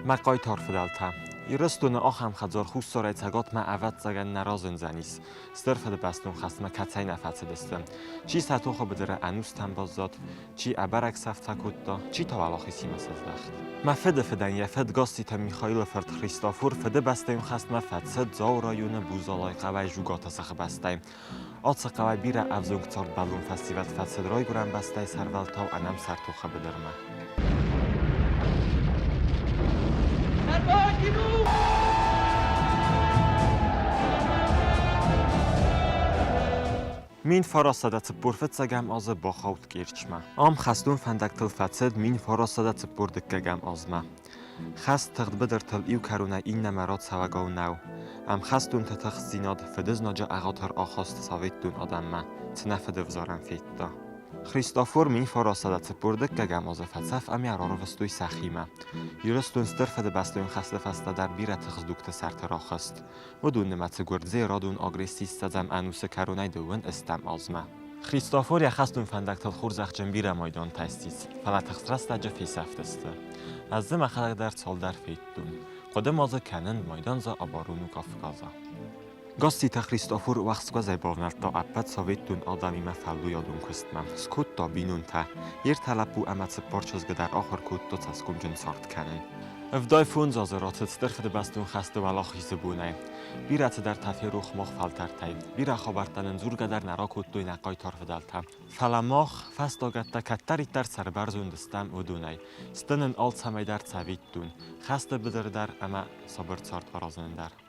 Maqay torfidalta. Irăstune ocham khadzor khussoray cagot ma avat zagan narazın zanis. Stırfıdı bastun khasma katsayna fatsıdısты. Çi satuxo bıdıra anus tambazat, çi abarak saftakutta, çi tavalaxi simasazdaxt. Ma fede feden yefed gostita Mikhail Fert Christofur fede bastayım khasma fatsed zaurayune buzalay qavay jugata saxı bastay. Atsa qavay bira avzung tsort balun festival fatsed roy guran bastay sarvaltav anam sartuxa bıdırma. Min farasada tıppur gam azı baxavt gerçma. Am xastun fandaktil fatsed min farasada tıppur gam azma. Xast tığdbıdır tıl iw karuna inna marat savagav nav. Am xastun tıtıq zinad fediz naca ağatar axast savettun adamma. Tina fediv zaran fetta. Christofur min farasada tıppur gam azı fatsaf am yarar vstuy saxima. Yuristun stırfede bastun xaste fasta dar bira tığzdukta sartaraxast. ودون نمتگورد زیرادون آگریسیس زم انوس کرونای دوون استم آزما. خریستافور یا خستون فندک تل خورزخ جنبیر مایدان تستیس. فلا تخصرست اجا فیسفتسته. از زم خلق در سال در فیتدون. قدم آزا کنن مایدان زا آبارونو کافکازا. گاستی تا خریستافور وقت گازه باونرد تا اپت ساویتون آدمی مفلو یادون کستمم. سکوت تا بینون تا. یر طلب بو امت سپارچزگه در آخر کود تا تسکم جن سارت کنن. افدای فون زازرات استرفد بستون خسته ولاخی زبونه. بیرت در تفیروخ مخ فلتر تای. بیره خبرتن زورگه در نراکوت دوی نقای طرف دلتا. فلماخ فستاگت کتری در سربرزون دستم ودونه. ستنن آلت سمی در سویت دون. خسته بدر در اما صبر سارت ورازن در.